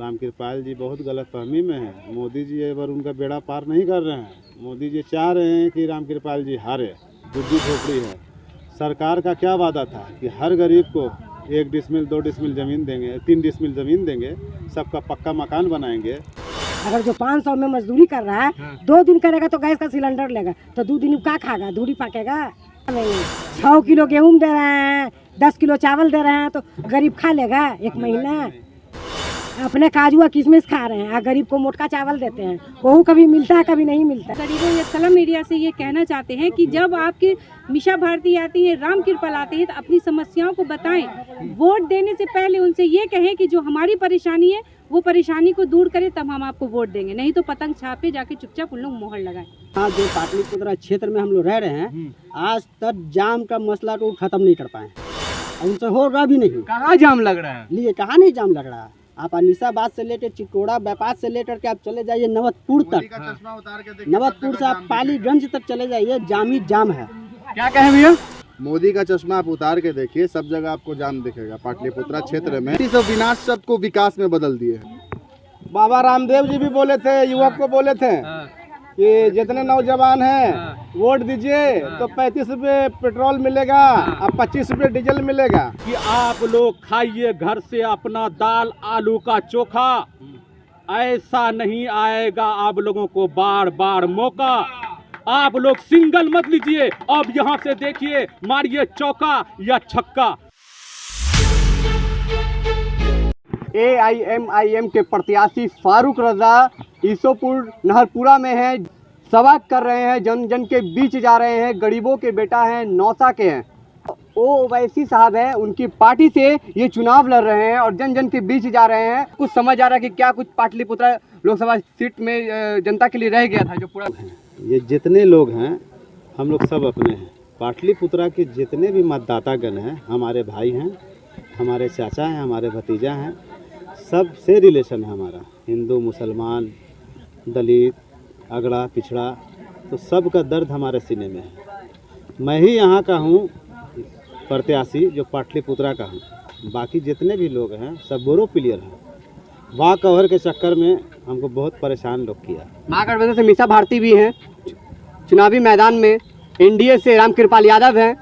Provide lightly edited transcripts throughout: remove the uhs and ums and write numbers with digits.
रामकृपाल जी बहुत गलतफहमी में है। मोदी जी एक बार उनका बेड़ा पार नहीं कर रहे हैं। मोदी जी चाह रहे हैं कि रामकृपाल जी हारे। झुग्गी झोपड़ी है। सरकार का क्या वादा था कि हर गरीब को 1 डिसमिल 2 डिसमिल ज़मीन देंगे, 3 डिसमिल ज़मीन देंगे, सबका पक्का मकान बनाएंगे। अगर जो 500 में मजदूरी कर रहा है 2 दिन करेगा तो गैस का सिलेंडर लेगा, तो 2 दिन क्या खाएगा? धूड़ी पाकेगा नहीं। 6 किलो गेहूँ दे रहे हैं, 10 किलो चावल दे रहे हैं, तो गरीब खा लेगा 1 महीना? अपने काजू और किशमिश खा रहे हैं, गरीब को मोटका चावल देते हैं, वो कभी मिलता है कभी नहीं मिलता। गरीबों या सलम मीडिया से ये कहना चाहते हैं कि जब आपके मीशा भारती आती है, रामकृपाल आते हैं, तो अपनी समस्याओं को बताएं। वोट देने से पहले उनसे ये कहें कि जो हमारी परेशानी है वो परेशानी को दूर करें, तब हम आपको वोट देंगे, नहीं तो पतंग छापे जाके चुपचाप उन लोग मोहर लगाएं। हाँ, जो पाटलिपुत्र क्षेत्र में हम लोग रह रहे हैं, आज तक जाम का मसला को खत्म नहीं कर पाए, उनसे होगा भी नहीं। कहाँ जाम लग रहा है? लिए कहाँ नहीं जाम लग रहा है? आप अनिसाबाद से लेकर चिकोड़ा बाईपास से लेकर के आप चले जाइए नवतपुर तक, नवतपुर से आप पालीगंज तक चले जाइए, जाम ही जाम है। क्या कहें भैया? मोदी का चश्मा आप उतार के देखिए, सब जगह आपको जाम दिखेगा। पाटलिपुत्रा क्षेत्र में सब विनाश शब्द को विकास में बदल दिए। बाबा रामदेव जी भी बोले थे, युवक को बोले थे कि जितने नौजवान हैं वोट दीजिए तो 35 रुपये पेट्रोल मिलेगा और 25 रुपये डीजल मिलेगा। कि आप लोग खाइए घर से अपना दाल आलू का चोखा, ऐसा नहीं आएगा आप लोगों को बार बार मौका। आप लोग सिंगल मत लीजिए, अब यहाँ से देखिए, मारिए चौका या छक्का। AIMIM के प्रत्याशी फारूक रजा ईसोपुर नहरपुरा में है, सभा कर रहे हैं, जन जन के बीच जा रहे हैं, गरीबों के बेटा हैं, नौसा के हैं। ओवैसी साहब हैं, उनकी पार्टी से ये चुनाव लड़ रहे हैं और जन जन के बीच जा रहे हैं। कुछ समझ आ रहा है कि क्या कुछ पाटलिपुत्र लोकसभा सीट में जनता के लिए रह गया था जो पूरा। ये जितने लोग हैं हम लोग सब अपने हैं। पाटलिपुत्रा के जितने भी मतदातागण हैं हमारे भाई हैं, हमारे चाचा हैं, हमारे भतीजा हैं, सब से रिलेशन है हमारा। हिंदू मुसलमान दलित अगड़ा पिछड़ा, तो सब का दर्द हमारे सीने में है। मैं ही यहाँ का हूँ प्रत्याशी जो पाटलिपुत्रा का हूँ, बाकी जितने भी लोग हैं सब बोरो प्लेयर हैं। वाह कवर के चक्कर में हमको बहुत परेशान लोग किया। महागठबंधन से मीशा भारती भी हैं चुनावी मैदान में, NDA से रामकृपाल यादव हैं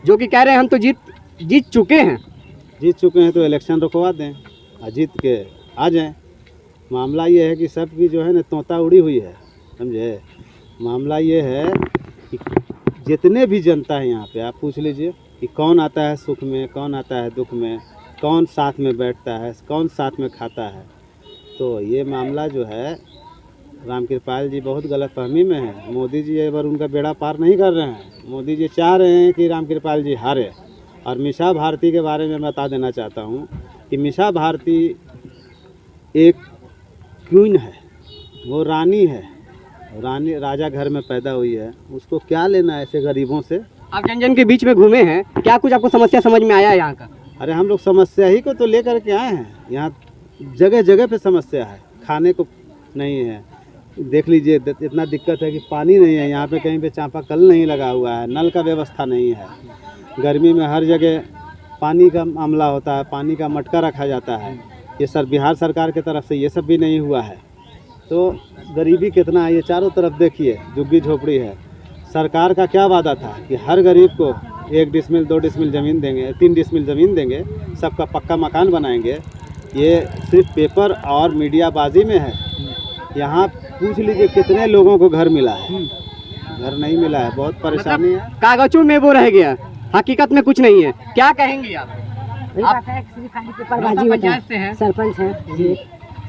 जो कि कह रहे हैं हम तो जीत चुके हैं तो इलेक्शन रुकवा दें और जीत के आ जाएं। मामला ये है कि सबकी जो है ना तोता उड़ी हुई है, समझे। मामला ये है कि जितने भी जनता है यहाँ पे, आप पूछ लीजिए कि कौन आता है सुख में, कौन आता है दुख में, कौन साथ में बैठता है, कौन साथ में खाता है। तो ये मामला जो है रामकृपाल जी बहुत गलतफहमी में है। मोदी जी एक बार उनका बेड़ा पार नहीं कर रहे हैं। मोदी जी चाह रहे हैं कि रामकृपाल जी हारे। और मीशा भारती के बारे में बता देना चाहता हूँ कि मीशा भारती एक क्वीन है, वो रानी है, रानी राजा घर में पैदा हुई है, उसको क्या लेना ऐसे गरीबों से। आप जन जन के बीच में घूमे हैं, क्या कुछ आपको समस्या समझ में आया है यहाँ का? अरे हम लोग समस्या ही को तो लेकर के आए हैं। यहाँ जगह जगह पे समस्या है, खाने को नहीं है। देख लीजिए इतना दिक्कत है कि पानी नहीं है यहाँ पे, कहीं पे चापाकल नहीं लगा हुआ है, नल का व्यवस्था नहीं है। गर्मी में हर जगह पानी का मामला होता है, पानी का मटका रखा जाता है। ये सर बिहार सरकार की तरफ से ये सब भी नहीं हुआ है। तो गरीबी कितना है, ये चारों तरफ देखिए झुग्गी झोपड़ी है। सरकार का क्या वादा था कि हर गरीब को 1 डिसमिल 2 डिसमिल ज़मीन देंगे, 3 डिसमिल ज़मीन देंगे, सबका पक्का मकान बनाएंगे। ये सिर्फ पेपर और मीडियाबाजी में है। यहाँ पूछ लीजिए कितने लोगों को घर मिला है, घर नहीं मिला है, बहुत परेशानी है। कागजों में वो रह गया, हकीकत में कुछ नहीं है। क्या कहेंगे आप? सिर्फ खाली पेपरबाजी होता है, सरपंच है,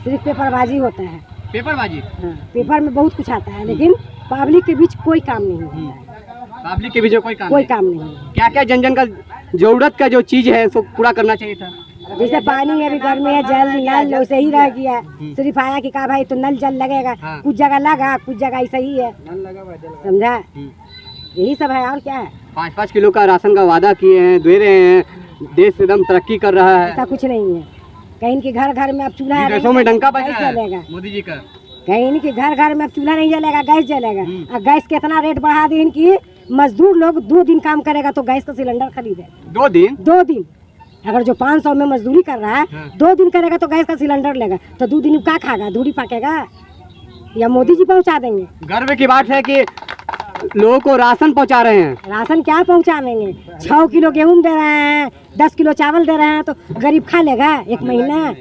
सिर्फ पेपरबाजी होता है। पेपरबाजी? हाँ, पेपर में बहुत कुछ आता है लेकिन पब्लिक के बीच कोई काम नहीं होता है। पब्लिक के बीच कोई काम नहीं। क्या क्या जन जन का जरूरत का जो चीज है उसको पूरा करना चाहिए था। जैसे पानी है, अभी गर्मी है, जल नल वैसे ही रह गया। सिर्फ आया कि कहा भाई तो नल जल लगेगा, कुछ जगह लगा, कुछ जगह ऐसा ही है, समझा। यही सब है और क्या है। 5-5 किलो का राशन का वादा किए हैं, दे रहे हैं, देश एकदम तरक्की कर रहा है। ऐसा कुछ नहीं है। कहीं के घर घर में अब चूल्हा में डंका बजा जलेगा मोदी जी का। कहीं के घर घर में अब चूल्हा नहीं जलेगा, गैस जलेगा। और गैस कितना रेट बढ़ा दी इनकी, मजदूर लोग 2 दिन काम करेगा तो गैस का सिलेंडर खरीदे। 2 दिन? 2 दिन अगर जो 500 में मजदूरी कर रहा है 2 दिन करेगा तो गैस का सिलेंडर लेगा, तो 2 दिन में क्या खाएगा, धूड़ी पकेगा, या मोदी जी पहुंचा देंगे? गर्व की बात है कि लोगों को राशन पहुंचा रहे हैं। राशन क्या पहुंचावेंगे? 6 किलो गेहूं दे रहे हैं, 10 किलो चावल दे रहे हैं, तो गरीब खा लेगा एक महीना?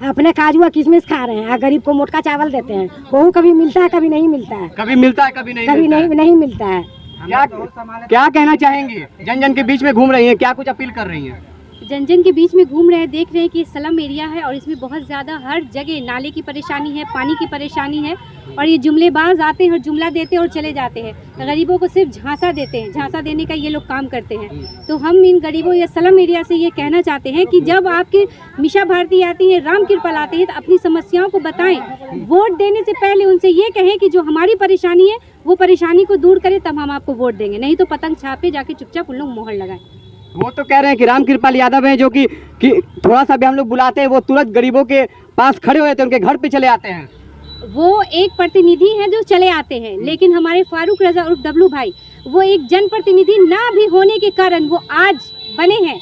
अपने काजू और किशमिश खा रहे हैं और गरीब को मोटका चावल देते हैं, वो कभी मिलता है कभी नहीं मिलता है, कभी मिलता है कभी नहीं कभी मिलता है। नहीं मिलता है। क्या कहना चाहेंगे? जन जन के बीच में घूम रही हैं, क्या कुछ अपील कर रही हैं? जन जन के बीच में घूम रहे हैं, देख रहे हैं कि ये स्लम एरिया है और इसमें बहुत ज़्यादा हर जगह नाले की परेशानी है, पानी की परेशानी है, और ये जुमलेबाज आते हैं और जुमला देते हैं और चले जाते हैं। गरीबों को सिर्फ झांसा देते हैं, झांसा देने का ये लोग काम करते हैं। तो हम इन गरीबों या स्लम एरिया से ये कहना चाहते हैं कि जब आपके मीशा भारती आती है, राम कृपाल आते हैं, तो अपनी समस्याओं को बताएं। वोट देने से पहले उनसे ये कहें कि जो हमारी परेशानी है वो परेशानी को दूर करें, तब हम आपको वोट देंगे, नहीं तो पतंग छापे जाके चुपचाप उन लोग मोहर लगाएं। वो तो कह रहे हैं कि राम कृपाल यादव हैं, जो कि थोड़ा सा भी हम लोग बुलाते हैं वो तुरंत गरीबों के पास खड़े हो जाते हैं, उनके घर पे चले आते हैं। वो एक प्रतिनिधि हैं जो चले आते हैं, लेकिन हमारे फारूक रजा उर्फ डब्लू भाई वो एक जनप्रतिनिधि ना भी होने के कारण वो आज बने हैं,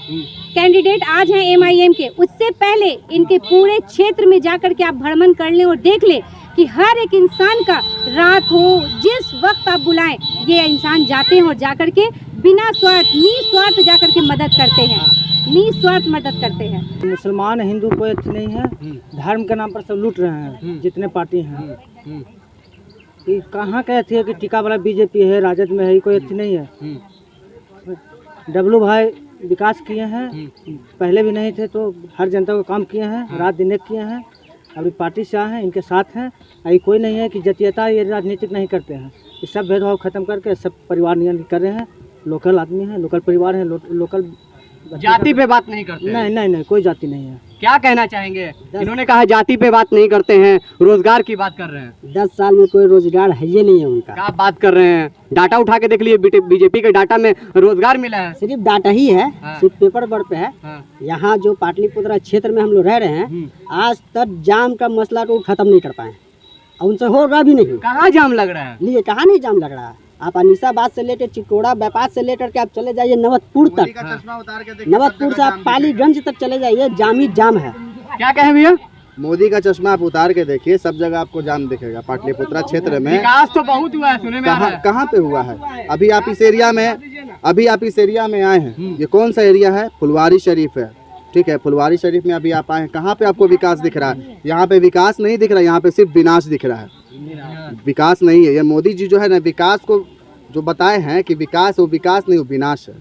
कैंडिडेट आज हैं MIM के। उससे पहले इनके पूरे क्षेत्र में जाकर के आप भ्रमण कर लें और देख लें कि हर एक इंसान का रात हो जिस वक्त आप बुलाएं, ये इंसान जाते हैं और जाकर के बिना स्वार्थ निस्वार्थ जाकर के मदद करते हैं, निस्वार्थ मदद करते हैं। मुसलमान हिंदू कोई अच्छी नहीं है, धर्म के नाम पर सब लूट रहे हैं जितने पार्टी हैं। ये कहाँ के अच्छी है कि टीका वाला BJP है, राजद में है, कोई अच्छी नहीं है। डब्लू भाई विकास किए हैं, पहले भी नहीं थे तो हर जनता को काम किए हैं, रात दिन एक किए हैं। अभी पार्टी से आए हैं, इनके साथ हैं। अभी कोई नहीं है कि जातीयता ये राजनीतिक नहीं करते हैं, ये सब भेदभाव खत्म करके सब परिवार नियंत्रण कर रहे हैं। लोकल आदमी है, लोकल परिवार है, लोकल जाति पे बात नहीं करते। नहीं कोई जाति नहीं है। क्या कहना चाहेंगे? इन्होंने कहा जाति पे बात नहीं करते हैं, रोजगार की बात कर रहे हैं। 10 साल में कोई रोजगार है ये नहीं है उनका। क्या बात कर रहे हैं? डाटा उठा के देख लिए, BJP के डाटा में रोजगार मिला है। सिर्फ डाटा ही है, सिर्फ पेपर वर्क पे है। यहाँ जो पाटलिपुत्र क्षेत्र में हम लोग रह रहे हैं, आज तक जाम का मसला को खत्म नहीं कर पाए, और उनसे हो रहा भी नहीं। कहाँ जाम लग रहा है? नहीं, कहाँ नहीं जाम लग रहा है। आप अनिसाबाद से लेकर चिकोड़ा बाईपास से लेकर के आप चले जाइए नवतपुर तक, नवतपुर से आप पालीगंज तक चले जाइए, जाम ही जाम है। क्या कहें भैया? मोदी का चश्मा आप उतार के देखिए, सब जगह आपको जाम दिखेगा। पाटलिपुत्रा क्षेत्र में विकास तो बहुत हुआ है, सुने में आ रहा है। कहाँ पे हुआ है? अभी आप इस एरिया में आए हैं, ये कौन सा एरिया है? फुलवारी शरीफ है, ठीक है। फुलवारी शरीफ में अभी आप आए हैं, कहाँ पे आपको विकास दिख रहा है? यहाँ पे विकास नहीं दिख रहा है, यहाँ पे सिर्फ विनाश दिख रहा है। विकास नहीं है। ये मोदी जी जो है ना, विकास को जो बताए हैं कि विकास, वो विकास नहीं, वो विनाश है।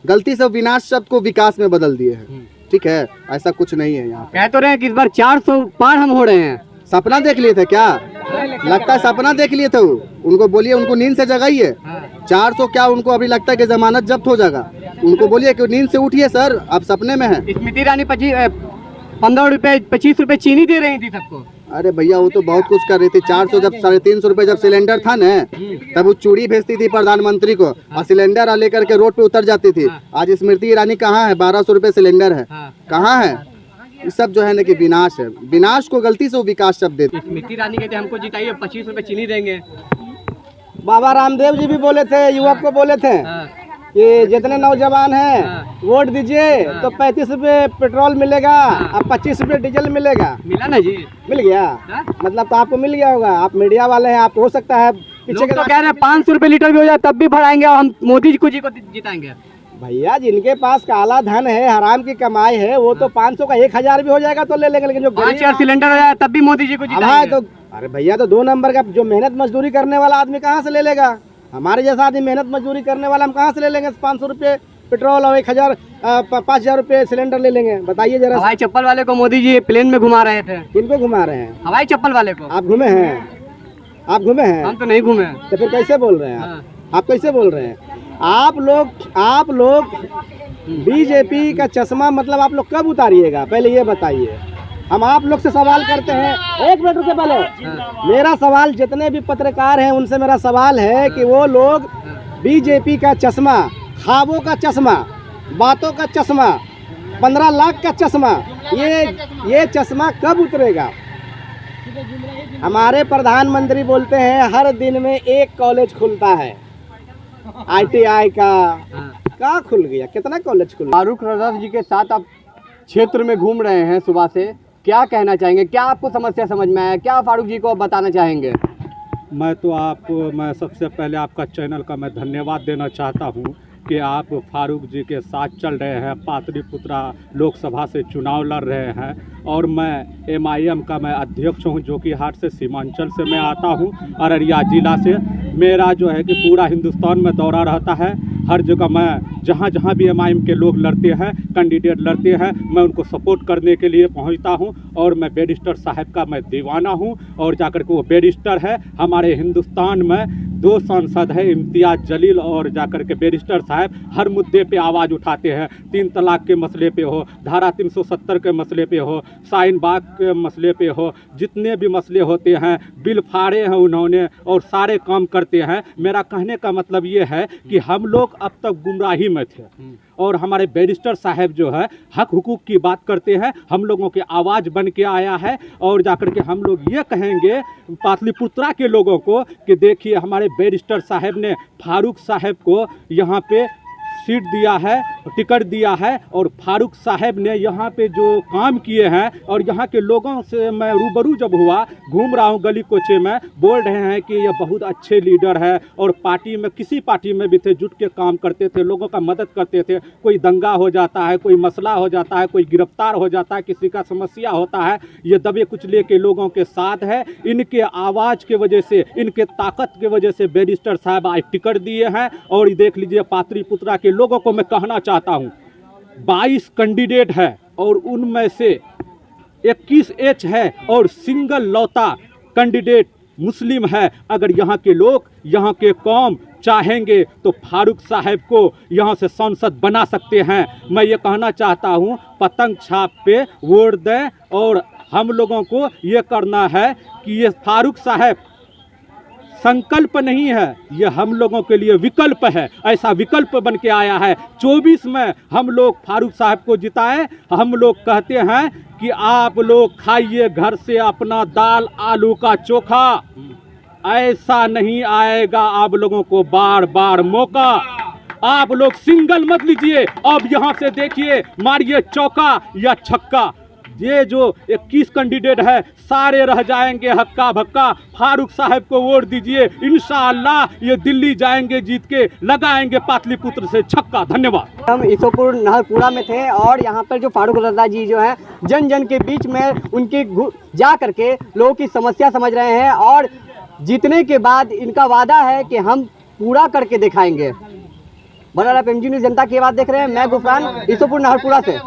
गलती से विनाश शब्द को विकास में बदल दिए हैं, ठीक है। ऐसा कुछ नहीं है। यहाँ कह तो रहे हैं कि इस बार 400 पार हम हो रहे हैं। सपना देख लिए थे क्या? लगता है सपना देख लिए थे। उनको बोलिए, उनको नींद से जगाइए। 400 क्या, उनको अभी लगता है कि जमानत जब्त हो जाएगा। उनको बोलिए कि नींद से उठिए सर, आप सपने में हैं। स्मृति ईरानी 15 रुपए 25 रुपए चीनी दे रही थी सबको। अरे भैया, वो तो बहुत कुछ कर रही थी। 400 जब 350 रुपए जब सिलेंडर था ना, तब वो चूड़ी भेजती थी प्रधानमंत्री को, और सिलेंडर लेकर के रोड पे उतर जाती थी। आज स्मृति ईरानी कहाँ है? 1200 रुपए सिलेंडर है, कहाँ है? ये सब जो है ना कि विनाश है। विनाश को गलती से वो विकास शब्द देते। स्मृति ईरानी कहते हमको जिताइए, 25 रुपए चीनी देंगे। बाबा रामदेव जी भी बोले थे, युवक को बोले थे कि जितने नौजवान हैं वोट दीजिए तो 35 रुपए पेट्रोल मिलेगा और 25 रुपए डीजल मिलेगा। मिला ना जी? मिल गया? मतलब तो आपको मिल गया होगा, आप मीडिया वाले हैं, आपको हो सकता है पीछे लोग तो कह रहे हैं 500 रुपए लीटर भी हो जाए तब भी बढ़ाएंगे और हम मोदी जी को जिताएंगे। भैया, जिनके पास काला धन है, हराम की कमाई है, वो तो 500 का 1000 भी हो जाएगा तो ले लेंगे, लेकिन जो 5 सिलेंडर हो जाए तब भी मोदी जी को जिताएंगे। तो अरे भैया, तो 2 नंबर का जो मेहनत मजदूरी करने वाला आदमी कहाँ से ले लेगा? हमारे जैसा आदमी मेहनत मजदूरी करने वाला हम कहाँ से ले लेंगे? 500 रुपये पेट्रोल और 5000 रुपये सिलेंडर ले लेंगे? बताइए जरा। हवाई चप्पल वाले को मोदी जी प्लेन में घुमा रहे थे। किनको घुमा रहे हैं? हवाई चप्पल वाले को। आप घूमे हैं? आप घूमे हैं? हम तो नहीं घूमे। तो फिर कैसे बोल रहे हैं आप कैसे बोल रहे हैं? आप लोग बीजेपी का चश्मा मतलब आप लोग कब उतारिएगा, पहले ये बताइए। हम आप लोग से सवाल करते हैं, 1 मिनट रुके पहले। मेरा सवाल, जितने भी पत्रकार हैं उनसे मेरा सवाल है कि वो लोग बीजेपी का चश्मा, ख्वाबों का चश्मा, बातों का चश्मा, 15 लाख का चश्मा, ये चश्मा कब उतरेगा? हमारे प्रधानमंत्री बोलते हैं हर दिन में 1 कॉलेज खुलता है, ITI का, कहाँ खुल गया, कितना कॉलेज खुल गया? फारूक रजा जी के साथ आप क्षेत्र में घूम रहे हैं सुबह से, क्या कहना चाहेंगे? क्या आपको समस्या समझ में आया? क्या फारूक जी को आप बताना चाहेंगे? मैं सबसे पहले आपका चैनल का मैं धन्यवाद देना चाहता हूं कि आप फारूक जी के साथ चल रहे हैं, पाटलिपुत्रा लोकसभा से चुनाव लड़ रहे हैं। और मैं MIM का मैं अध्यक्ष हूं, जो कि हाट से सीमांचल से मैं आता हूं, अररिया ज़िला से। मेरा जो है कि पूरा हिंदुस्तान में दौरा रहता है, हर जगह मैं जहाँ जहाँ भी MIM के लोग लड़ते हैं, कैंडिडेट लड़ते हैं, मैं उनको सपोर्ट करने के लिए पहुँचता हूँ। और मैं बैरिस्टर साहब का मैं दीवाना हूँ, और जाकर के वो बैरिस्टर है। हमारे हिंदुस्तान में 2 सांसद है, इम्तियाज़ जलील और जाकर के बैरिस्टर साहब हर मुद्दे पे आवाज़ उठाते हैं। 3 तलाक के मसले पे हो, धारा 370 के मसले पे हो, शाहीन बाग के मसले पे हो, जितने भी मसले होते हैं बिल फाड़े हैं उन्होंने और सारे काम करते हैं। मेरा कहने का मतलब ये है कि हम लोग अब तक गुमराही में थे, और हमारे बैरिस्टर साहब जो है हक हुकूक की बात करते हैं, हम लोगों की आवाज़ बन के आया है। और जाकर के हम लोग ये कहेंगे पाटलिपुत्रा के लोगों को कि देखिए, हमारे बैरिस्टर साहब ने फारूक साहब को यहाँ पे सीट दिया है, टिकट दिया है, और फारूक साहब ने यहाँ पे जो काम किए हैं, और यहाँ के लोगों से मैं रूबरू जब हुआ, घूम रहा हूँ गली कोचे में, बोल रहे हैं कि ये बहुत अच्छे लीडर है, और पार्टी में किसी पार्टी में भी थे, जुट के काम करते थे, लोगों का मदद करते थे। कोई दंगा हो जाता है, कोई मसला हो जाता है, कोई गिरफ्तार हो जाता है, किसी का समस्या होता है, ये दबे कुचले के लोगों के साथ है। इनके आवाज़ के वजह से, इनके ताकत के वजह से बैरिस्टर साहब आज टिकट दिए हैं। और ये देख लीजिए, पाटलिपुत्रा के लोगों को मैं कहना चाहता हूं, 22 कैंडिडेट है और उनमें से 21 एच है, और सिंगल लौता कैंडिडेट मुस्लिम है। अगर यहाँ के लोग, यहाँ के कौम चाहेंगे तो फारूक साहब को यहाँ से सांसद बना सकते हैं। मैं ये कहना चाहता हूँ, पतंग छाप पे वोट दें, और हम लोगों को ये करना है कि ये फारूक साहब संकल्प नहीं है, ये हम लोगों के लिए विकल्प है। ऐसा विकल्प बन के आया है। 24 में हम लोग फारूक साहब को जिताएं। हम लोग कहते हैं कि आप लोग खाइए घर से अपना दाल आलू का चोखा, ऐसा नहीं आएगा आप लोगों को बार बार मौका। आप लोग सिंगल मत लीजिए, अब यहाँ से देखिए, मारिए चौका या छक्का। ये जो 21 कैंडिडेट है सारे रह जाएंगे हक्का भक्का। फारूक साहब को वोट दीजिए, इंशाअल्लाह ये दिल्ली जाएंगे, जीत के लगाएंगे पाटलिपुत्र से छक्का। धन्यवाद। हम ईसोपुर नहरपुरा में थे, और यहाँ पर जो फारूक रजा जी जो हैं, जन जन के बीच में उनके जा करके लोगों की समस्या समझ रहे हैं, और जीतने के बाद इनका वादा है कि हम पूरा करके दिखाएंगे। बराबर PMG न्यूज़ जनता की बात देख रहे हैं, मैं गुफरान, ईसोपुर नहरपुरा से।